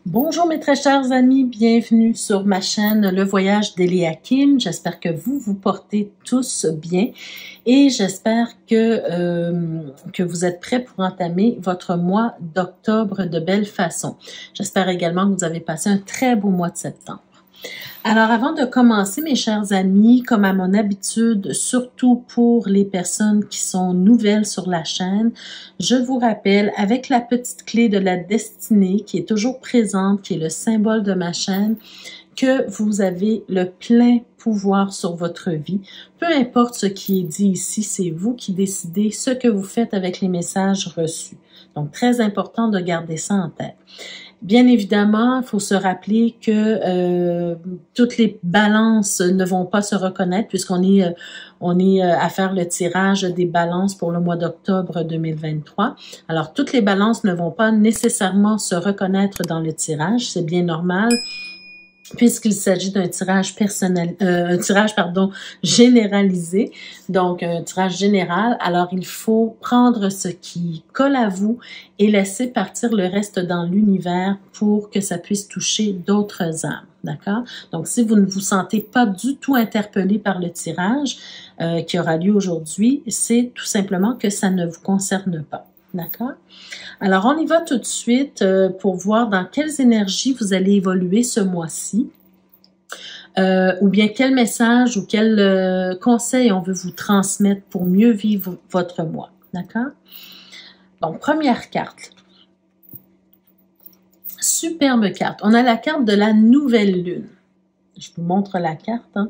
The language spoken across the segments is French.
Bonjour mes très chers amis, bienvenue sur ma chaîne Le Voyage d'Eliakim. J'espère que vous vous portez tous bien et j'espère que vous êtes prêts pour entamer votre mois d'octobre de belle façon. J'espère également que vous avez passé un très beau mois de septembre. Alors, avant de commencer, mes chers amis, comme à mon habitude, surtout pour les personnes qui sont nouvelles sur la chaîne, je vous rappelle, avec la petite clé de la destinée qui est toujours présente, qui est le symbole de ma chaîne, que vous avez le plein pouvoir sur votre vie. Peu importe ce qui est dit ici, c'est vous qui décidez ce que vous faites avec les messages reçus. Donc, très important de garder ça en tête. Bien évidemment, il faut se rappeler que toutes les balances ne vont pas se reconnaître puisqu'on est à faire le tirage des balances pour le mois d'octobre 2023. Alors, toutes les balances ne vont pas nécessairement se reconnaître dans le tirage, c'est bien normal, puisqu'il s'agit d'un tirage généralisé, donc un tirage général. Alors, il faut prendre ce qui colle à vous et laisser partir le reste dans l'univers pour que ça puisse toucher d'autres âmes, d'accord? Donc, si vous ne vous sentez pas du tout interpellé par le tirage qui aura lieu aujourd'hui, c'est tout simplement que ça ne vous concerne pas. D'accord? Alors, on y va tout de suite pour voir dans quelles énergies vous allez évoluer ce mois-ci, ou bien quel message ou quel conseil on veut vous transmettre pour mieux vivre votre mois. D'accord? Donc, première carte. Superbe carte. On a la carte de la nouvelle lune. Je vous montre la carte, hein.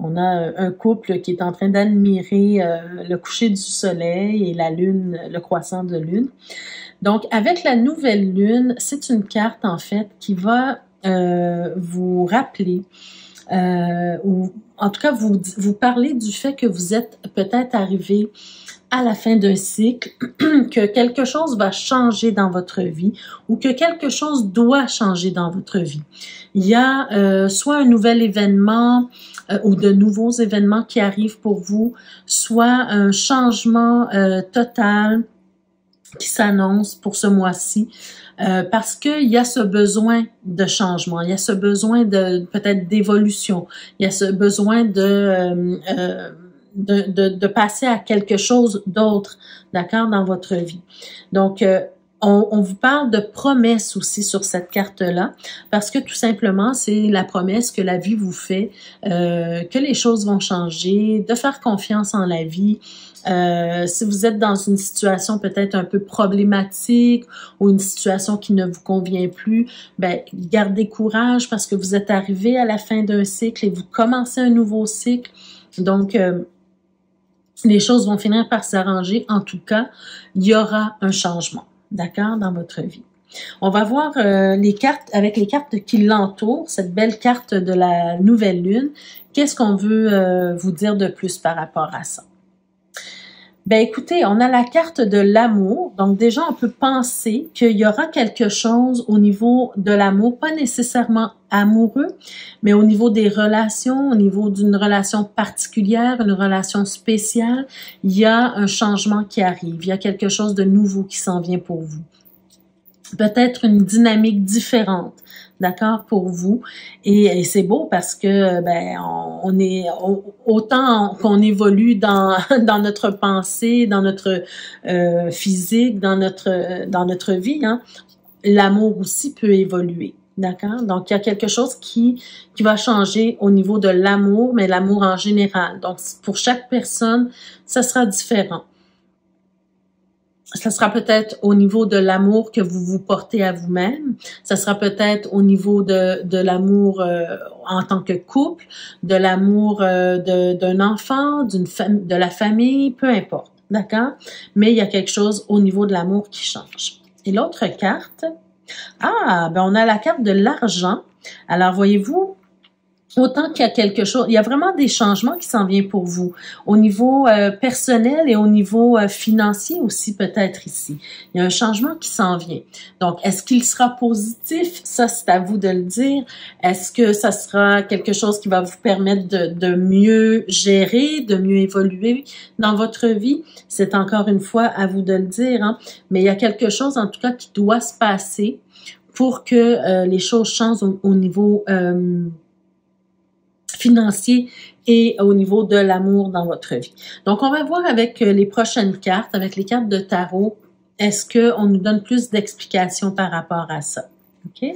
On a un couple qui est en train d'admirer le coucher du soleil et la lune, le croissant de lune. Donc, avec la nouvelle lune, c'est une carte, en fait, qui va vous rappeler, ou en tout cas vous parler du fait que vous êtes peut-être arrivé à la fin d'un cycle, que quelque chose va changer dans votre vie ou que quelque chose doit changer dans votre vie. Il y a soit un nouvel événement ou de nouveaux événements qui arrivent pour vous, soit un changement total qui s'annonce pour ce mois-ci, parce qu'il y a ce besoin de changement, il y a ce besoin de peut-être d'évolution, il y a ce besoin de passer à quelque chose d'autre, d'accord, dans votre vie. Donc, on vous parle de promesses aussi sur cette carte-là, parce que tout simplement, c'est la promesse que la vie vous fait, que les choses vont changer, de faire confiance en la vie. Si vous êtes dans une situation peut-être un peu problématique ou une situation qui ne vous convient plus, ben gardez courage parce que vous êtes arrivé à la fin d'un cycle et vous commencez un nouveau cycle. Donc, les choses vont finir par s'arranger. En tout cas, il y aura un changement, d'accord, dans votre vie. On va voir les cartes, avec les cartes qui l'entourent, cette belle carte de la nouvelle lune. Qu'est-ce qu'on veut vous dire de plus par rapport à ça? Ben écoutez, on a la carte de l'amour. Donc déjà, on peut penser qu'il y aura quelque chose au niveau de l'amour, pas nécessairement amoureux, mais au niveau des relations, au niveau d'une relation particulière, une relation spéciale, il y a un changement qui arrive. Il y a quelque chose de nouveau qui s'en vient pour vous. Peut-être une dynamique différente, d'accord, pour vous. Et c'est beau parce que ben on est autant qu'on évolue dans notre pensée, dans notre physique, dans notre vie, hein, l'amour aussi peut évoluer. D'accord? Donc, il y a quelque chose qui va changer au niveau de l'amour, mais l'amour en général. Donc, pour chaque personne, ça sera différent. Ça sera peut-être au niveau de l'amour que vous vous portez à vous-même. Ça sera peut-être au niveau de l'amour en tant que couple, de l'amour d'un enfant, de la famille, peu importe, d'accord? Mais il y a quelque chose au niveau de l'amour qui change. Et l'autre carte, ben on a la carte de l'argent. Alors, voyez-vous, autant qu'il y a quelque chose, il y a vraiment des changements qui s'en viennent pour vous, au niveau personnel et au niveau financier aussi peut-être ici. Il y a un changement qui s'en vient. Donc, est-ce qu'il sera positif? Ça, c'est à vous de le dire. Est-ce que ça sera quelque chose qui va vous permettre de mieux gérer, de mieux évoluer dans votre vie? C'est encore une fois à vous de le dire, hein? Mais il y a quelque chose en tout cas qui doit se passer pour que les choses changent au niveau financier et au niveau de l'amour dans votre vie. Donc, on va voir avec les prochaines cartes, avec les cartes de tarot, est-ce qu'on nous donne plus d'explications par rapport à ça? OK?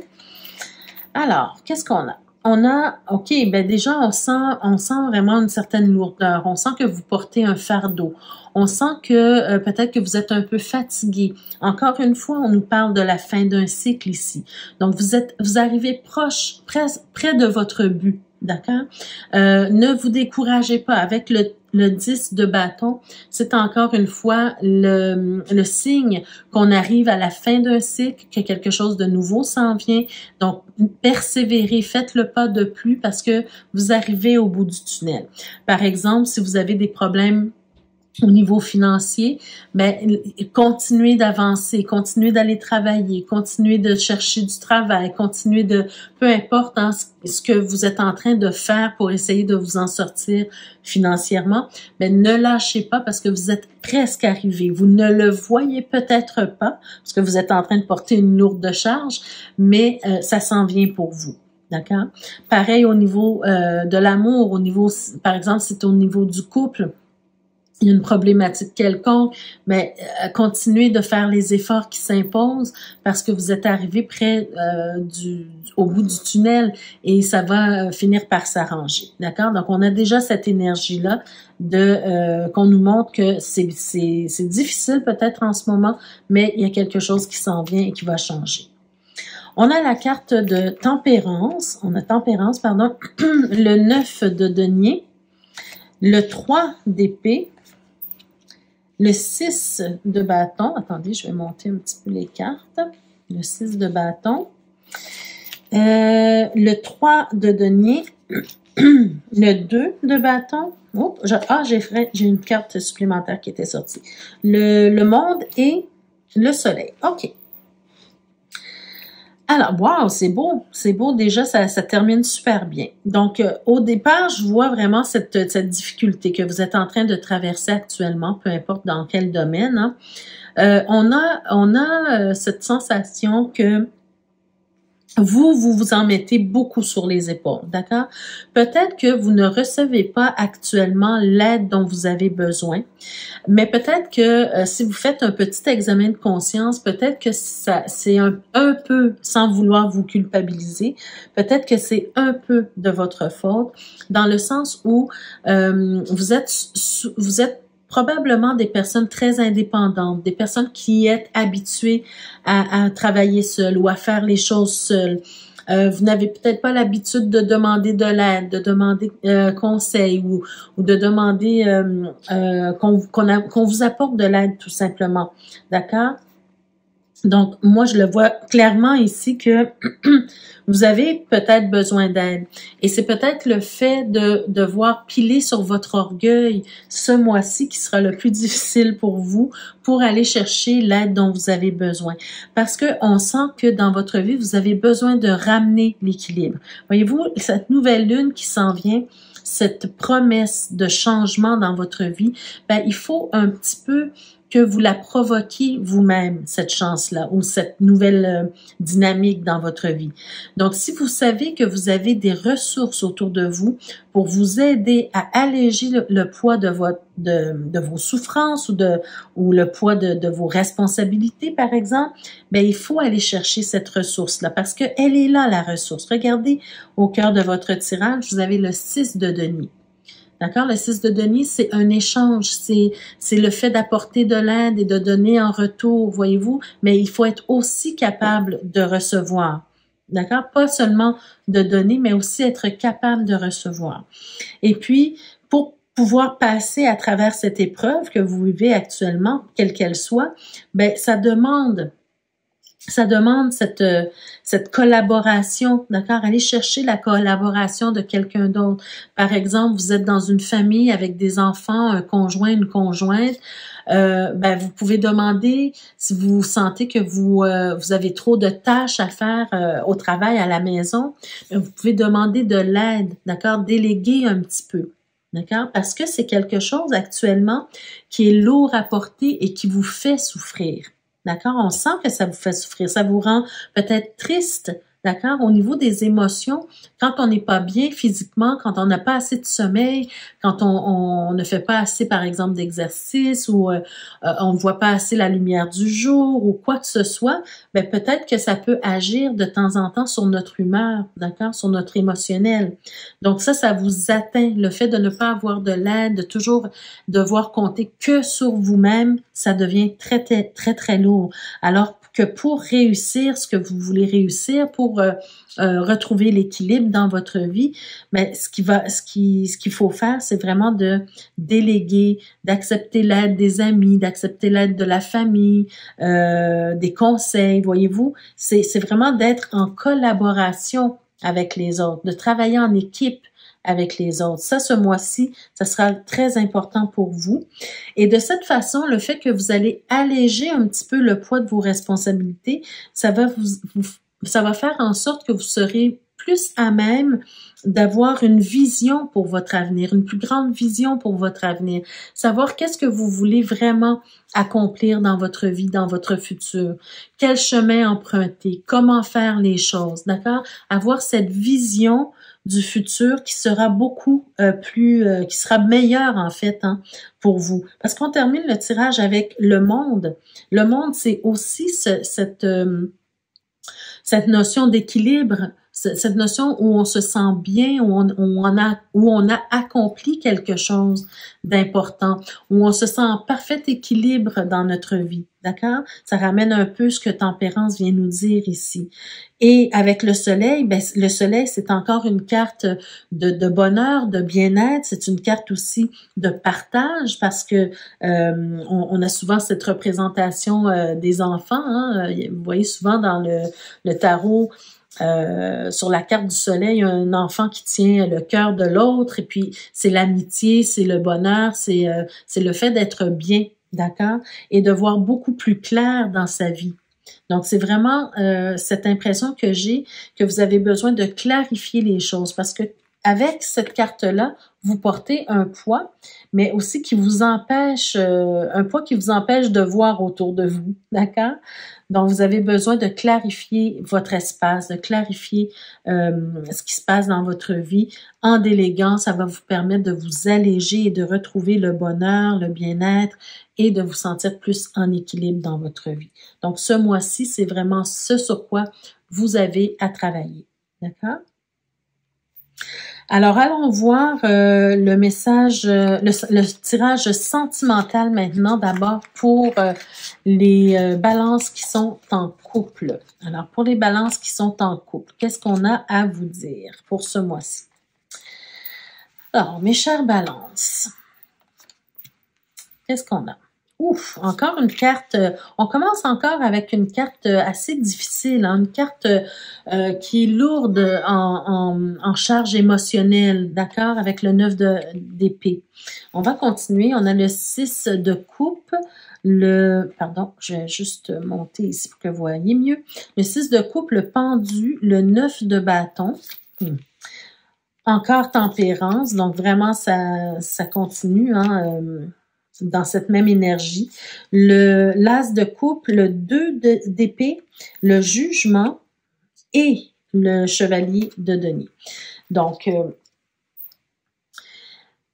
Alors, qu'est-ce qu'on a? On a, OK, ben déjà, on sent vraiment une certaine lourdeur. On sent que vous portez un fardeau. On sent que peut-être que vous êtes un peu fatigué. Encore une fois, on nous parle de la fin d'un cycle ici. Donc, vous arrivez près de votre but. D'accord? Ne vous découragez pas. Avec le 10 de bâton, c'est encore une fois le signe qu'on arrive à la fin d'un cycle, que quelque chose de nouveau s'en vient. Donc, persévérez, faites le pas de plus parce que vous arrivez au bout du tunnel. Par exemple, si vous avez des problèmes au niveau financier, ben, continuez d'avancer, continuez d'aller travailler, continuez de chercher du travail, continuez de, peu importe ce que vous êtes en train de faire pour essayer de vous en sortir financièrement, ben, ne lâchez pas parce que vous êtes presque arrivé. Vous ne le voyez peut-être pas parce que vous êtes en train de porter une lourde charge, mais ça s'en vient pour vous. D'accord? Pareil au niveau de l'amour, au niveau, par exemple, c'est au niveau du couple. Il y a une problématique quelconque, mais continuez de faire les efforts qui s'imposent parce que vous êtes arrivé près au bout du tunnel et ça va finir par s'arranger. D'accord? Donc, on a déjà cette énergie-là qu'on nous montre que c'est difficile peut-être en ce moment, mais il y a quelque chose qui s'en vient et qui va changer. On a la carte de tempérance. On a tempérance, pardon. Le 9 de denier. Le 3 d'épée. Le 6 de bâton, attendez, je vais monter un petit peu les cartes. Le 6 de bâton. Le 3 de denier. Le 2 de bâton. Oh, j'ai une carte supplémentaire qui était sortie. Le monde et le soleil. OK. Alors, wow, c'est beau déjà, ça termine super bien. Donc, au départ, je vois vraiment cette difficulté que vous êtes en train de traverser actuellement, peu importe dans quel domaine. Hein. On a cette sensation que vous en mettez beaucoup sur les épaules, d'accord? Peut-être que vous ne recevez pas actuellement l'aide dont vous avez besoin, mais peut-être que si vous faites un petit examen de conscience, peut-être que c'est un peu, sans vouloir vous culpabiliser, peut-être que c'est un peu de votre faute, dans le sens où vous êtes probablement des personnes très indépendantes, des personnes qui êtes habituées à travailler seules ou à faire les choses seules. Vous n'avez peut-être pas l'habitude de demander de l'aide, de demander conseil ou de demander qu'on vous apporte de l'aide tout simplement. D'accord? Donc, moi, je le vois clairement ici que vous avez peut-être besoin d'aide. Et c'est peut-être le fait de devoir piler sur votre orgueil ce mois-ci qui sera le plus difficile pour vous pour aller chercher l'aide dont vous avez besoin. Parce que on sent que dans votre vie, vous avez besoin de ramener l'équilibre. Voyez-vous, cette nouvelle lune qui s'en vient, cette promesse de changement dans votre vie, ben, il faut un petit peu que vous la provoquiez vous-même, cette chance-là, ou cette nouvelle dynamique dans votre vie. Donc, si vous savez que vous avez des ressources autour de vous pour vous aider à alléger le poids de vos souffrances ou le poids de vos responsabilités, par exemple, ben il faut aller chercher cette ressource-là parce que elle est là, la ressource. Regardez au cœur de votre tirage, vous avez le 6 de denier. D'accord? Le 6 de denier, c'est un échange, c'est le fait d'apporter de l'aide et de donner en retour, voyez-vous, mais il faut être aussi capable de recevoir. D'accord? Pas seulement de donner, mais aussi être capable de recevoir. Et puis, pour pouvoir passer à travers cette épreuve que vous vivez actuellement, quelle qu'elle soit, ben ça demande cette collaboration, d'accord? Allez chercher la collaboration de quelqu'un d'autre. Par exemple, vous êtes dans une famille avec des enfants, un conjoint, une conjointe. Ben vous pouvez demander si vous sentez que vous avez trop de tâches à faire au travail, à la maison. Vous pouvez demander de l'aide, d'accord? Déléguer un petit peu. D'accord? Parce que c'est quelque chose actuellement qui est lourd à porter et qui vous fait souffrir. D'accord? On sent que ça vous fait souffrir, ça vous rend peut-être triste. D'accord? Au niveau des émotions, quand on n'est pas bien physiquement, quand on n'a pas assez de sommeil, quand on ne fait pas assez, par exemple, d'exercice ou on ne voit pas assez la lumière du jour ou quoi que ce soit, ben peut-être que ça peut agir de temps en temps sur notre humeur, d'accord? Sur notre émotionnel. Donc ça vous atteint. Le fait de ne pas avoir de l'aide, de toujours devoir compter que sur vous-même, ça devient très, très, très, très lourd. Alors que pour réussir ce que vous voulez réussir, pour retrouver l'équilibre dans votre vie, mais ce qu'il faut faire, c'est vraiment de déléguer, d'accepter l'aide des amis, d'accepter l'aide de la famille, des conseils, voyez-vous. C'est vraiment d'être en collaboration avec les autres, de travailler en équipe avec les autres. Ça, ce mois-ci, ça sera très important pour vous. Et de cette façon, le fait que vous allez alléger un petit peu le poids de vos responsabilités, ça va faire en sorte que vous serez plus à même d'avoir une vision pour votre avenir, une plus grande vision pour votre avenir, savoir qu'est-ce que vous voulez vraiment accomplir dans votre vie, dans votre futur, quel chemin emprunter, comment faire les choses, d'accord? Avoir cette vision du futur qui sera beaucoup qui sera meilleur en fait pour vous. Parce qu'on termine le tirage avec le monde. Le monde, c'est aussi cette notion d'équilibre, cette notion où on se sent bien, où on a accompli quelque chose d'important, où on se sent en parfait équilibre dans notre vie, d'accord? Ça ramène un peu ce que Tempérance vient nous dire ici. Et avec le soleil, ben, le soleil, c'est encore une carte de bonheur, de bien-être, c'est une carte aussi de partage parce que on a souvent cette représentation des enfants, vous voyez souvent dans le tarot, sur la carte du soleil, un enfant qui tient le cœur de l'autre et puis c'est l'amitié, c'est le bonheur, c'est le fait d'être bien, d'accord? Et de voir beaucoup plus clair dans sa vie. Donc, c'est vraiment cette impression que j'ai que vous avez besoin de clarifier les choses parce que avec cette carte-là, vous portez un poids, mais aussi qui vous empêche, un poids qui vous empêche de voir autour de vous, d'accord? Donc, vous avez besoin de clarifier votre espace, de clarifier ce qui se passe dans votre vie. En déléguant, ça va vous permettre de vous alléger et de retrouver le bonheur, le bien-être et de vous sentir plus en équilibre dans votre vie. Donc, ce mois-ci, c'est vraiment ce sur quoi vous avez à travailler, d'accord? Alors, allons voir le message, le tirage sentimental maintenant, d'abord pour les balances qui sont en couple. Alors, pour les balances qui sont en couple, qu'est-ce qu'on a à vous dire pour ce mois-ci? Alors, mes chères balances, qu'est-ce qu'on a? Ouf, encore une carte, on commence encore avec une carte assez difficile, une carte qui est lourde en charge émotionnelle, d'accord, avec le 9 d'épée. On va continuer, on a le 6 de coupe, pardon, je vais juste monter ici pour que vous voyez mieux, le 6 de coupe, le pendu, le 9 de bâton, encore tempérance, donc vraiment ça continue, dans cette même énergie. L'as de coupe, le 2 d'épée, le jugement et le chevalier de denier. Donc,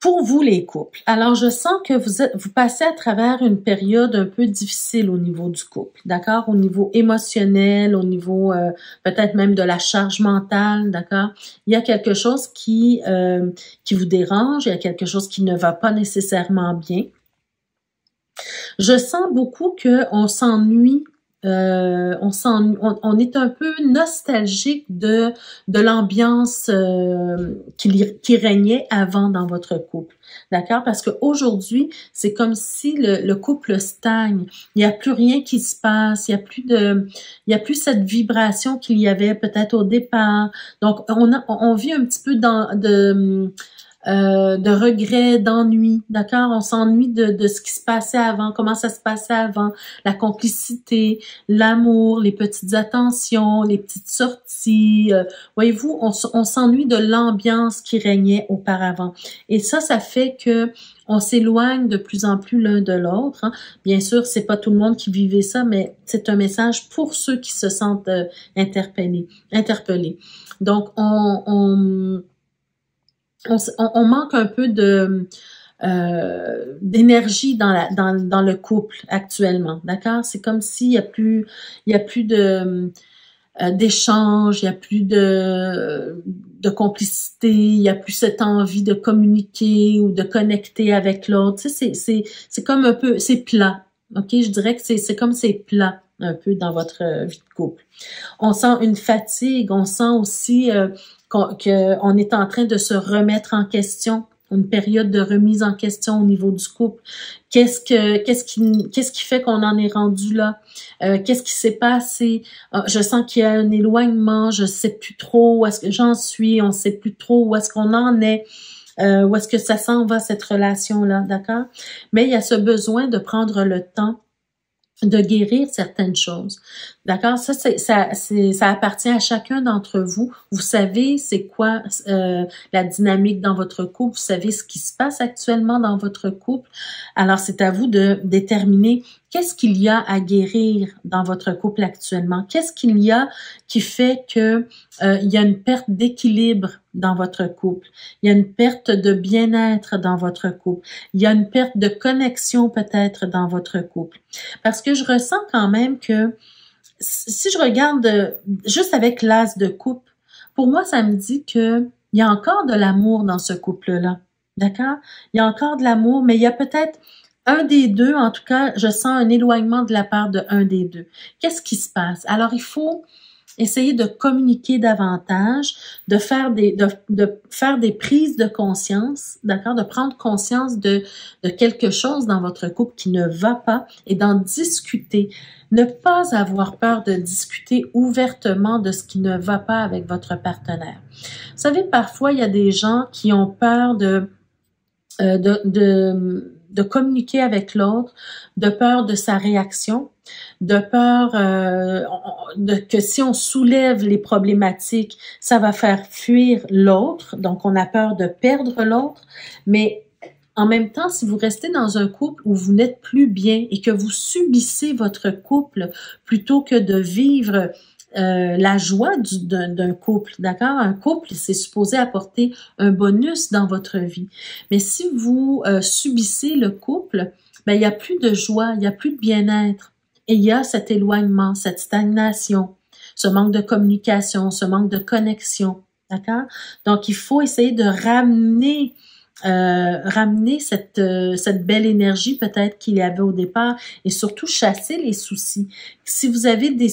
pour vous les couples, alors je sens que vous passez à travers une période un peu difficile au niveau du couple, d'accord? Au niveau émotionnel, au niveau peut-être même de la charge mentale, d'accord? Il y a quelque chose qui vous dérange, il y a quelque chose qui ne va pas nécessairement bien. Je sens beaucoup qu'on s'ennuie, on est un peu nostalgique de l'ambiance qui régnait avant dans votre couple, d'accord? Parce qu'aujourd'hui, c'est comme si le couple stagne. Il n'y a plus rien qui se passe, il y a plus cette vibration qu'il y avait peut-être au départ. Donc, on vit un petit peu de regrets, d'ennuis, d'accord? On s'ennuie de ce qui se passait avant, comment ça se passait avant, la complicité, l'amour, les petites attentions, les petites sorties. Voyez-vous, on s'ennuie de l'ambiance qui régnait auparavant. Et ça fait que on s'éloigne de plus en plus l'un de l'autre. Hein. Bien sûr, c'est pas tout le monde qui vivait ça, mais c'est un message pour ceux qui se sentent interpellés. Donc, on manque un peu de d'énergie dans le couple actuellement, d'accord? C'est comme s'il y a plus de d'échange, il y a plus de complicité, il y a plus cette envie de communiquer ou de connecter avec l'autre. Tu sais, c'est comme un peu, c'est plat. OK, je dirais que c'est comme c'est plat un peu dans votre vie de couple. On sent une fatigue, on sent aussi qu'on est en train de se remettre en question, une période de remise en question au niveau du couple. Qu'est-ce qui fait qu'on en est rendu là? Qu'est-ce qui s'est passé? Je sens qu'il y a un éloignement, je sais plus trop où est-ce que j'en suis, on sait plus trop où est-ce qu'on en est. Où est-ce que ça s'en va cette relation-là, d'accord? Mais il y a ce besoin de prendre le temps de guérir certaines choses. D'accord? Ça appartient à chacun d'entre vous. Vous savez c'est quoi la dynamique dans votre couple. Vous savez ce qui se passe actuellement dans votre couple. Alors, c'est à vous de déterminer qu'est-ce qu'il y a à guérir dans votre couple actuellement. Qu'est-ce qu'il y a qui fait que il y a une perte d'équilibre dans votre couple. Il y a une perte de bien-être dans votre couple. Il y a une perte de connexion peut-être dans votre couple. Parce que je ressens quand même que si je regarde juste avec l'as de coupe, pour moi, ça me dit que il y a encore de l'amour dans ce couple-là. D'accord? Il y a encore de l'amour, mais il y a peut-être un des deux, en tout cas, je sens un éloignement de la part de un des deux. Qu'est-ce qui se passe? Alors, il faut essayer de communiquer davantage, de faire des prises de conscience, d'accord, de prendre conscience de quelque chose dans votre couple qui ne va pas et d'en discuter. Ne pas avoir peur de discuter ouvertement de ce qui ne va pas avec votre partenaire. Vous savez, parfois, il y a des gens qui ont peur de communiquer avec l'autre, de peur de sa réaction, de peur que si on soulève les problématiques, ça va faire fuir l'autre, donc on a peur de perdre l'autre, mais en même temps, si vous restez dans un couple où vous n'êtes plus bien et que vous subissez votre couple plutôt que de vivre la joie d'un couple, d'accord? Un couple, c'est supposé apporter un bonus dans votre vie. Mais si vous subissez le couple, ben, il n'y a plus de joie, il n'y a plus de bien-être. Et il y a cet éloignement, cette stagnation, ce manque de communication, ce manque de connexion, d'accord? Donc, il faut essayer de ramener cette belle énergie peut-être qu'il y avait au départ et surtout chasser les soucis. Si vous avez des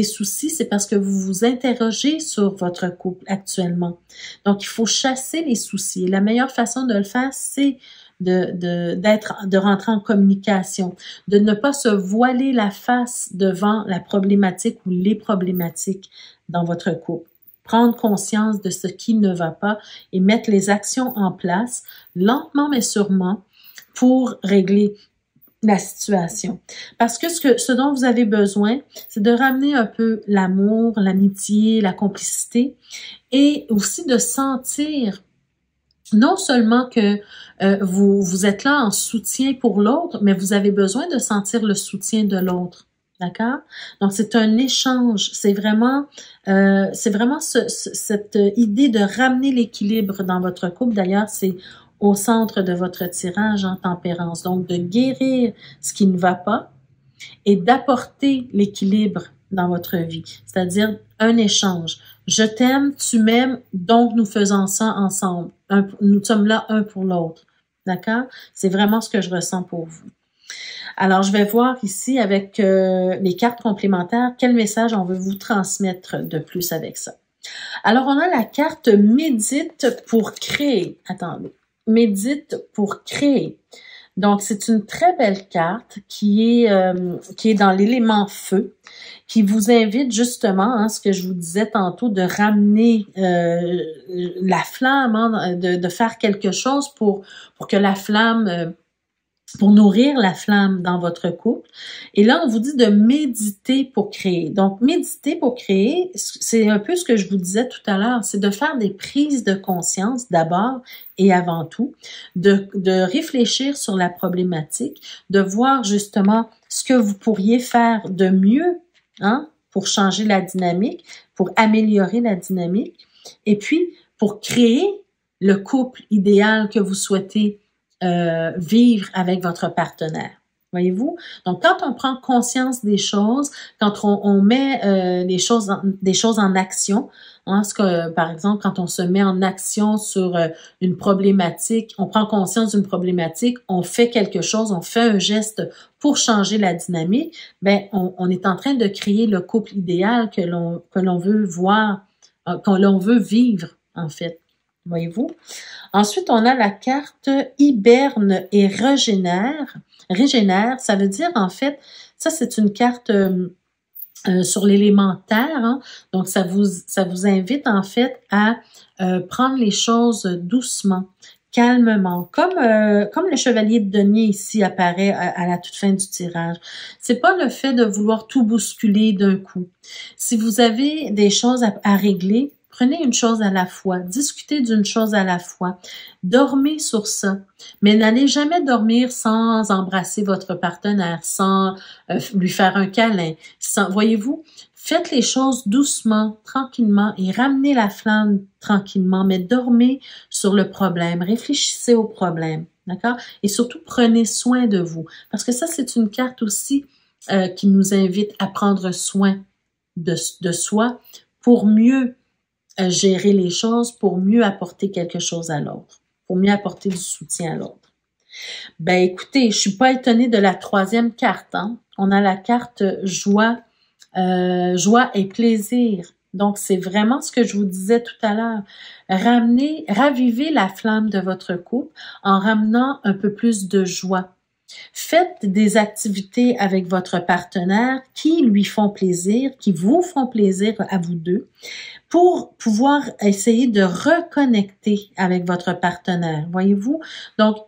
soucis, c'est parce que vous vous interrogez sur votre couple actuellement. Donc, il faut chasser les soucis. Et la meilleure façon de le faire, c'est de rentrer en communication, de ne pas se voiler la face devant la problématique ou les problématiques dans votre couple. Prendre conscience de ce qui ne va pas et mettre les actions en place, lentement mais sûrement, pour régler la situation. Parce que ce dont vous avez besoin, c'est de ramener un peu l'amour, l'amitié, la complicité et aussi de sentir non seulement que vous êtes là en soutien pour l'autre, mais vous avez besoin de sentir le soutien de l'autre. D'accord? Donc, c'est un échange. C'est vraiment cette idée de ramener l'équilibre dans votre couple. D'ailleurs, c'est au centre de votre tirage en tempérance. Donc, de guérir ce qui ne va pas et d'apporter l'équilibre dans votre vie. C'est-à-dire un échange. Je t'aime, tu m'aimes, donc nous faisons ça ensemble. Nous sommes là un pour l'autre. D'accord? C'est vraiment ce que je ressens pour vous. Alors, je vais voir ici avec les cartes complémentaires, quel message on veut vous transmettre de plus avec ça. Alors, on a la carte Médite pour créer. Attendez. Médite pour créer. Donc, c'est une très belle carte qui est dans l'élément feu, qui vous invite justement, hein, ce que je vous disais tantôt, de ramener la flamme, hein, de faire quelque chose pour que la flamme pour nourrir la flamme dans votre couple. Et là, on vous dit de méditer pour créer. Donc, méditer pour créer, c'est un peu ce que je vous disais tout à l'heure, c'est de faire des prises de conscience d'abord et avant tout, de réfléchir sur la problématique, de voir justement ce que vous pourriez faire de mieux, hein, pour changer la dynamique, pour améliorer la dynamique, et puis pour créer le couple idéal que vous souhaitez vivre avec votre partenaire. Voyez-vous? Donc, quand on prend conscience des choses, quand on met des choses en action, hein, par exemple, quand on se met en action sur une problématique, on prend conscience d'une problématique, on fait quelque chose, on fait un geste pour changer la dynamique, ben, on est en train de créer le couple idéal que l'on veut voir, que l'on veut vivre, en fait. Voyez-vous? Ensuite, on a la carte hiberne et régénère. Régénère, ça veut dire, en fait, ça c'est une carte sur l'élémentaire, hein? Donc ça vous invite en fait à prendre les choses doucement, calmement, comme le chevalier de denier ici apparaît à la toute fin du tirage. C'est pas le fait de vouloir tout bousculer d'un coup. Si vous avez des choses à régler, prenez une chose à la fois, discutez d'une chose à la fois, dormez sur ça, mais n'allez jamais dormir sans embrasser votre partenaire, sans lui faire un câlin. Voyez-vous, faites les choses doucement, tranquillement et ramenez la flamme tranquillement, mais dormez sur le problème, réfléchissez au problème, d'accord? Et surtout, prenez soin de vous, parce que ça, c'est une carte aussi qui nous invite à prendre soin de soi pour mieux gérer les choses, pour mieux apporter quelque chose à l'autre, pour mieux apporter du soutien à l'autre. Ben écoutez, je suis pas étonnée de la troisième carte, hein. On a la carte joie et plaisir. Donc, c'est vraiment ce que je vous disais tout à l'heure. Ravivez la flamme de votre couple en ramenant un peu plus de joie. Faites des activités avec votre partenaire qui lui font plaisir, qui vous font plaisir à vous deux, pour pouvoir essayer de reconnecter avec votre partenaire, voyez-vous? Donc,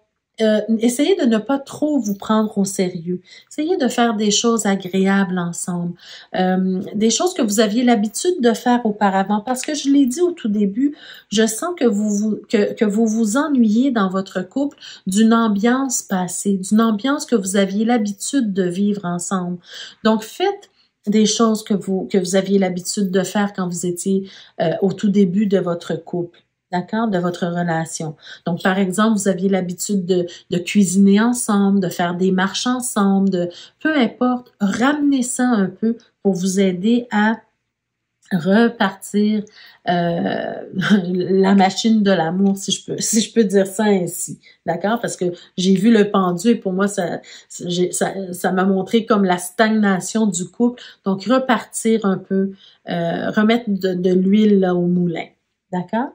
essayez de ne pas trop vous prendre au sérieux. Essayez de faire des choses agréables ensemble, des choses que vous aviez l'habitude de faire auparavant. Parce que je l'ai dit au tout début, je sens que vous vous ennuyez dans votre couple d'une ambiance passée, d'une ambiance que vous aviez l'habitude de vivre ensemble. Donc, faites des choses que vous aviez l'habitude de faire quand vous étiez au tout début de votre couple. D'accord? De votre relation. Donc, par exemple, vous aviez l'habitude de cuisiner ensemble, de faire des marches ensemble, peu importe, ramenez ça un peu pour vous aider à repartir la machine de l'amour, si je peux dire ça ainsi. D'accord? Parce que j'ai vu le pendu et pour moi, ça m'a montré comme la stagnation du couple. Donc, repartir un peu, remettre de l'huile là au moulin. D'accord?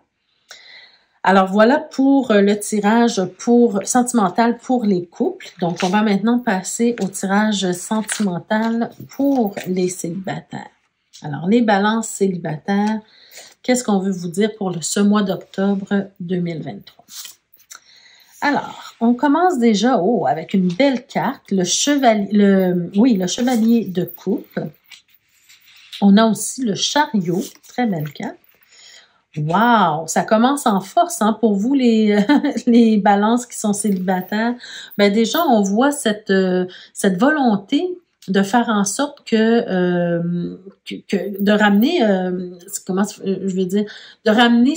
Alors voilà pour le tirage sentimental pour les couples. Donc on va maintenant passer au tirage sentimental pour les célibataires. Alors les balances célibataires, qu'est-ce qu'on veut vous dire pour ce mois d'octobre 2023? Alors, on commence déjà avec une belle carte, le chevalier de coupe. On a aussi le chariot, très belle carte. Wow, ça commence en force, hein, pour vous les les balances qui sont célibataires. Ben déjà, on voit cette volonté de faire en sorte que de ramener je vais dire, de ramener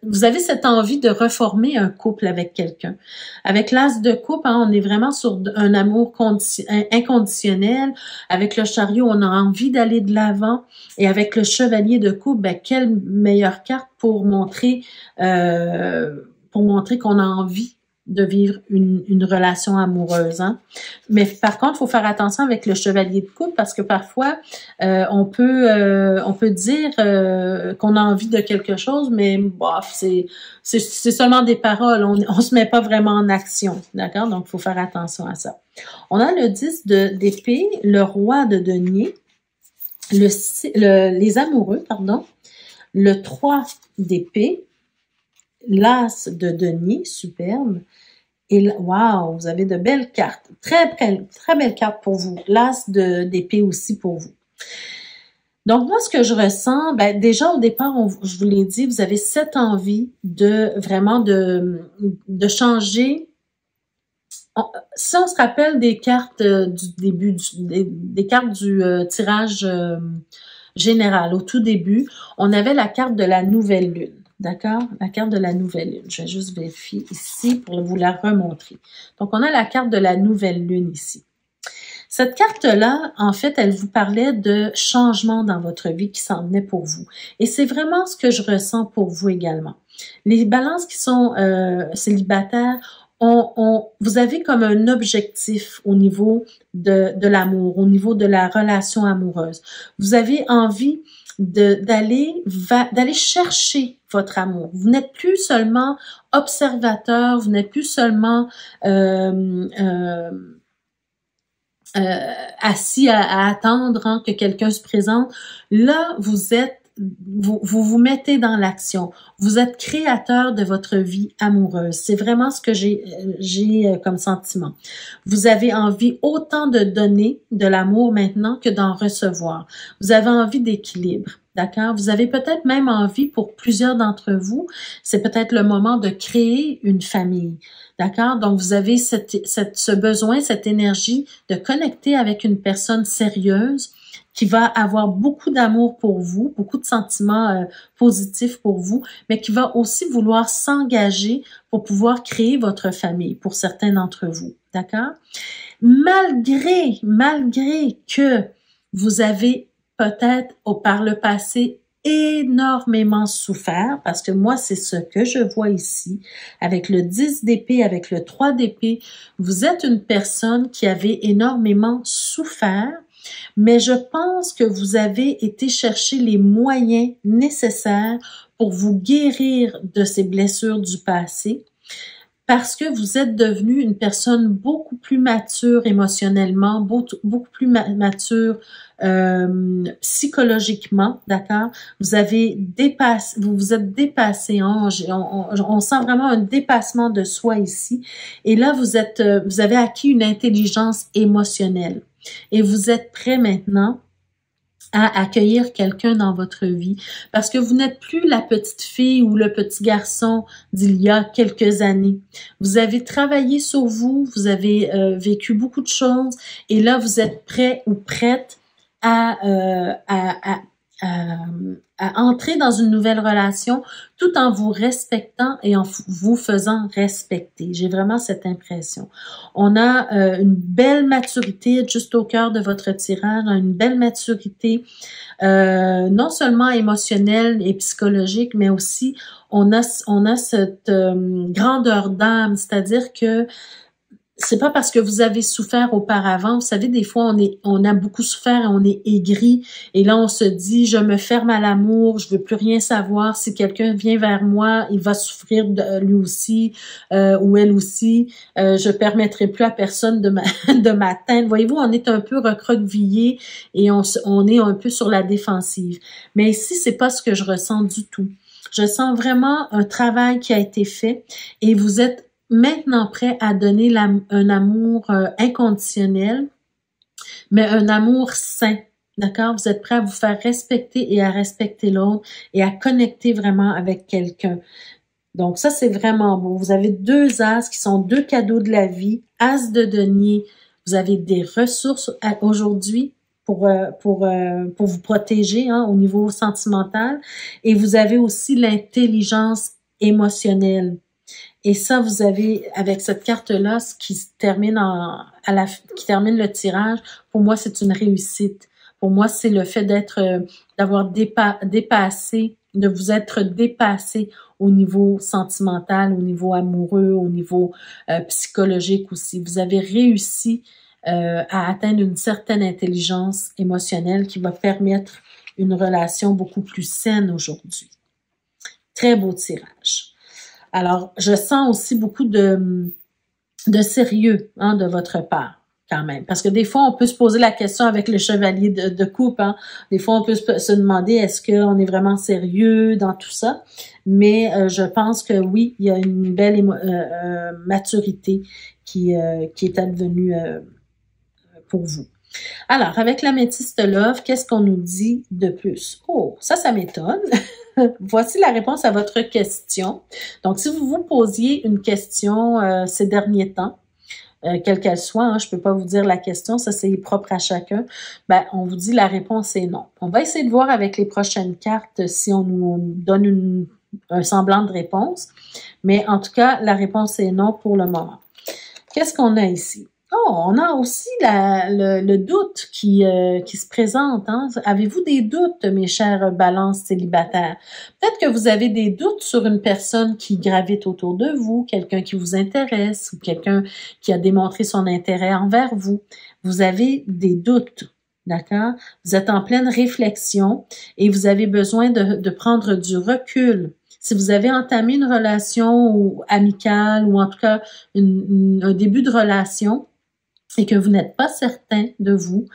vous avez cette envie de reformer un couple avec quelqu'un. Avec l'as de coupe, hein, on est vraiment sur un amour inconditionnel. Avec le chariot, on a envie d'aller de l'avant. Et avec le chevalier de coupe, ben, quelle meilleure carte pour montrer qu'on a envie de vivre une relation amoureuse. Hein. Mais par contre, il faut faire attention avec le chevalier de coupe parce que parfois, on peut dire qu'on a envie de quelque chose, mais bof, c'est seulement des paroles. On se met pas vraiment en action. D'accord? Donc, il faut faire attention à ça. On a le 10 d'épée, le roi de denier, les amoureux, pardon, le 3 d'épée, l'as de denier, superbe, et wow, vous avez de belles cartes, très belles cartes pour vous, l'as d'épée aussi pour vous. Donc moi, ce que je ressens, ben déjà au départ, je vous l'ai dit, vous avez cette envie de vraiment de changer. Si on se rappelle des cartes du début, des cartes du tirage général, au tout début, on avait la carte de la nouvelle lune. D'accord? La carte de la nouvelle lune. Je vais juste vérifier ici pour vous la remontrer. Donc, on a la carte de la nouvelle lune ici. Cette carte-là, en fait, elle vous parlait de changement dans votre vie qui s'en venait pour vous. Et c'est vraiment ce que je ressens pour vous également. Les balances qui sont célibataires, vous avez comme un objectif au niveau de l'amour, au niveau de la relation amoureuse. Vous avez envie d'aller chercher votre amour. Vous n'êtes plus seulement observateur, vous n'êtes plus seulement assis à attendre hein, que quelqu'un se présente. Là, vous mettez dans l'action. Vous êtes créateur de votre vie amoureuse. C'est vraiment ce que j'ai comme sentiment. Vous avez envie autant de donner de l'amour maintenant que d'en recevoir. Vous avez envie d'équilibre. D'accord? Vous avez peut-être même envie, pour plusieurs d'entre vous, c'est peut-être le moment de créer une famille. D'accord? Donc, vous avez ce besoin, cette énergie de connecter avec une personne sérieuse qui va avoir beaucoup d'amour pour vous, beaucoup de sentiments positifs pour vous, mais qui va aussi vouloir s'engager pour pouvoir créer votre famille pour certains d'entre vous. D'accord? Malgré que vous avez peut-être par le passé énormément souffert, parce que moi, c'est ce que je vois ici, avec le 10 d'épée, avec le 3 d'épée, vous êtes une personne qui avait énormément souffert, mais je pense que vous avez été chercher les moyens nécessaires pour vous guérir de ces blessures du passé, parce que vous êtes devenu une personne beaucoup plus mature émotionnellement, beaucoup plus mature psychologiquement, d'accord? Vous vous êtes dépassé, hein? On sent vraiment un dépassement de soi ici. Et là, vous avez acquis une intelligence émotionnelle. Et vous êtes prêt maintenant à accueillir quelqu'un dans votre vie parce que vous n'êtes plus la petite fille ou le petit garçon d'il y a quelques années. Vous avez travaillé sur vous, vous avez vécu beaucoup de choses et là, vous êtes prêt ou prête à entrer dans une nouvelle relation tout en vous respectant et en vous faisant respecter. J'ai vraiment cette impression. On a une belle maturité juste au cœur de votre tirage, une belle maturité non seulement émotionnelle et psychologique, mais aussi on a cette grandeur d'âme, c'est-à-dire que c'est pas parce que vous avez souffert auparavant. Vous savez, des fois, on a beaucoup souffert et on est aigri. Et là, on se dit, je me ferme à l'amour, je veux plus rien savoir. Si quelqu'un vient vers moi, il va souffrir lui aussi ou elle aussi. Je permettrai plus à personne de m'atteindre. Voyez-vous, on est un peu recroquevillé et on est un peu sur la défensive. Mais ici, c'est pas ce que je ressens du tout. Je sens vraiment un travail qui a été fait et vous êtes maintenant prêt à donner un amour inconditionnel, mais un amour sain. D'accord? Vous êtes prêt à vous faire respecter et à respecter l'autre et à connecter vraiment avec quelqu'un. Donc ça, c'est vraiment beau. Vous avez 2 as qui sont 2 cadeaux de la vie. As de denier, vous avez des ressources aujourd'hui pour vous protéger hein, au niveau sentimental. Et vous avez aussi l'intelligence émotionnelle. Et ça, vous avez, avec cette carte-là, ce qui se termine qui termine le tirage, pour moi, c'est une réussite. Pour moi, c'est le fait d'avoir dépassé, de vous être dépassé au niveau sentimental, au niveau amoureux, au niveau psychologique aussi. Vous avez réussi à atteindre une certaine intelligence émotionnelle qui va permettre une relation beaucoup plus saine aujourd'hui. Très beau tirage. Alors, je sens aussi beaucoup de sérieux de votre part. Quand même. Parce que des fois, on peut se poser la question avec le chevalier de coupe. Des fois, on peut se demander est-ce qu'on est vraiment sérieux dans tout ça. Mais je pense que oui, il y a une belle maturité qui est advenue pour vous. Alors, avec l'améthyste love, qu'est-ce qu'on nous dit de plus? Oh, ça m'étonne. Voici la réponse à votre question. Donc, si vous vous posiez une question ces derniers temps, quelle qu'elle soit, je peux pas vous dire la question, ça c'est propre à chacun, on vous dit la réponse est non. On va essayer de voir avec les prochaines cartes si on nous donne un semblant de réponse, mais en tout cas, la réponse est non pour le moment. Qu'est-ce qu'on a ici? Oh, on a aussi le doute qui se présente. Avez-vous des doutes, mes chères balances célibataires? Peut-être que vous avez des doutes sur une personne qui gravite autour de vous, quelqu'un qui vous intéresse ou quelqu'un qui a démontré son intérêt envers vous. Vous avez des doutes, d'accord? Vous êtes en pleine réflexion et vous avez besoin de prendre du recul. Si vous avez entamé une relation amicale ou en tout cas un début de relation, et que vous n'êtes pas certain de vous,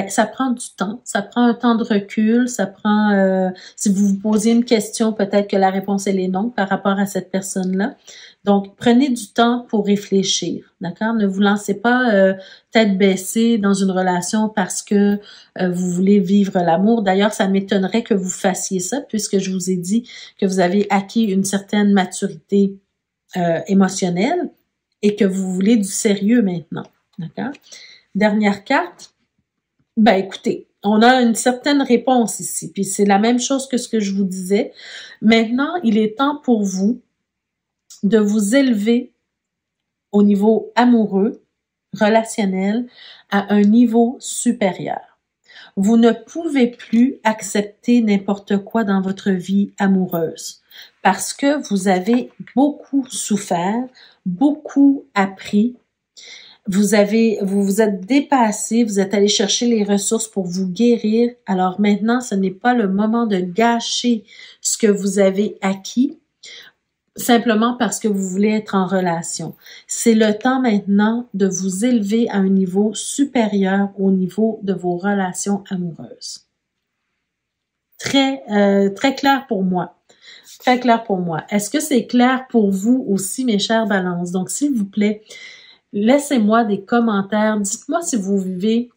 ça prend du temps, ça prend un temps de recul, ça prend, si vous vous posez une question, peut-être que la réponse elle est non par rapport à cette personne-là. Donc, prenez du temps pour réfléchir, d'accord? Ne vous lancez pas tête baissée dans une relation parce que vous voulez vivre l'amour. D'ailleurs, ça m'étonnerait que vous fassiez ça puisque je vous ai dit que vous avez acquis une certaine maturité émotionnelle et que vous voulez du sérieux maintenant. D'accord? Dernière carte. Écoutez, on a une certaine réponse ici, puis c'est la même chose que ce que je vous disais. Maintenant, il est temps pour vous de vous élever au niveau amoureux, relationnel, à un niveau supérieur. Vous ne pouvez plus accepter n'importe quoi dans votre vie amoureuse parce que vous avez beaucoup souffert, beaucoup appris. Vous vous êtes dépassé, vous êtes allé chercher les ressources pour vous guérir. Alors maintenant, ce n'est pas le moment de gâcher ce que vous avez acquis simplement parce que vous voulez être en relation. C'est le temps maintenant de vous élever à un niveau supérieur au niveau de vos relations amoureuses. Très clair pour moi. Très clair pour moi. Est-ce que c'est clair pour vous aussi, mes chères balances? Donc, s'il vous plaît, laissez-moi des commentaires. Dites-moi si vous vivez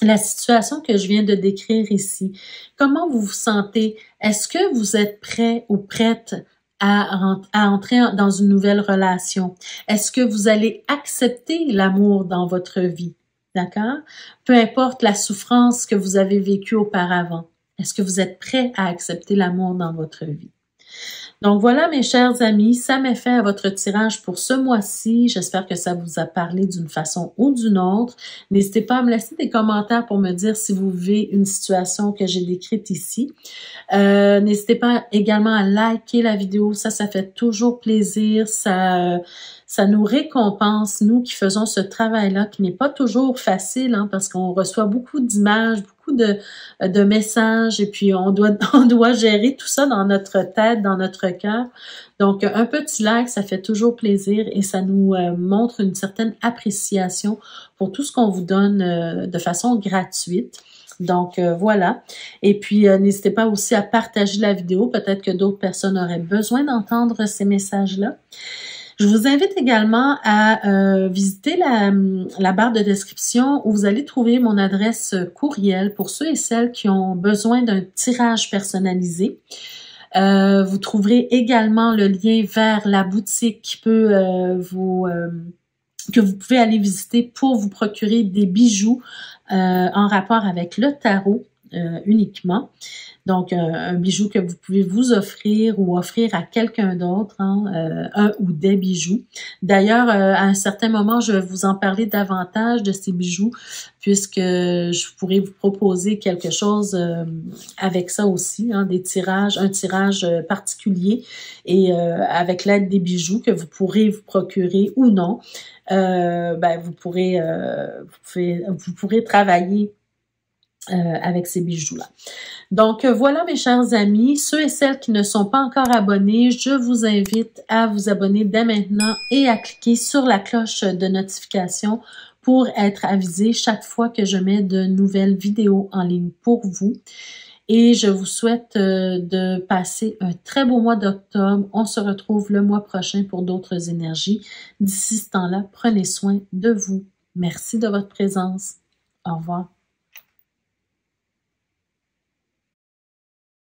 la situation que je viens de décrire ici. Comment vous vous sentez? Est-ce que vous êtes prêt ou prête à entrer dans une nouvelle relation? Est-ce que vous allez accepter l'amour dans votre vie? D'accord? Peu importe la souffrance que vous avez vécue auparavant. Est-ce que vous êtes prêt à accepter l'amour dans votre vie? Donc voilà, mes chers amis, ça met fin à votre tirage pour ce mois-ci. J'espère que ça vous a parlé d'une façon ou d'une autre. N'hésitez pas à me laisser des commentaires pour me dire si vous vivez une situation que j'ai décrite ici. N'hésitez pas également à liker la vidéo, ça fait toujours plaisir. Ça nous récompense, nous qui faisons ce travail-là, qui n'est pas toujours facile, parce qu'on reçoit beaucoup d'images, beaucoup de messages, et puis on doit gérer tout ça dans notre tête, dans notre cœur. Donc, un petit like, ça fait toujours plaisir et ça nous montre une certaine appréciation pour tout ce qu'on vous donne de façon gratuite. Donc, voilà. Et puis, n'hésitez pas aussi à partager la vidéo. Peut-être que d'autres personnes auraient besoin d'entendre ces messages-là. Je vous invite également à visiter la barre de description où vous allez trouver mon adresse courriel pour ceux et celles qui ont besoin d'un tirage personnalisé. Vous trouverez également le lien vers la boutique qui peut que vous pouvez aller visiter pour vous procurer des bijoux en rapport avec le tarot uniquement. Donc, un bijou que vous pouvez vous offrir ou offrir à quelqu'un d'autre, hein, un ou des bijoux. D'ailleurs, à un certain moment, je vais vous en parler davantage de ces bijoux, puisque je pourrais vous proposer quelque chose avec ça aussi, hein, des tirages, un tirage particulier et avec l'aide des bijoux que vous pourrez vous procurer ou non, vous pourrez travailler avec ces bijoux-là. Donc, voilà mes chers amis, ceux et celles qui ne sont pas encore abonnés, je vous invite à vous abonner dès maintenant et à cliquer sur la cloche de notification pour être avisé chaque fois que je mets de nouvelles vidéos en ligne pour vous. Et je vous souhaite de passer un très beau mois d'octobre. On se retrouve le mois prochain pour d'autres énergies. D'ici ce temps-là, prenez soin de vous. Merci de votre présence. Au revoir.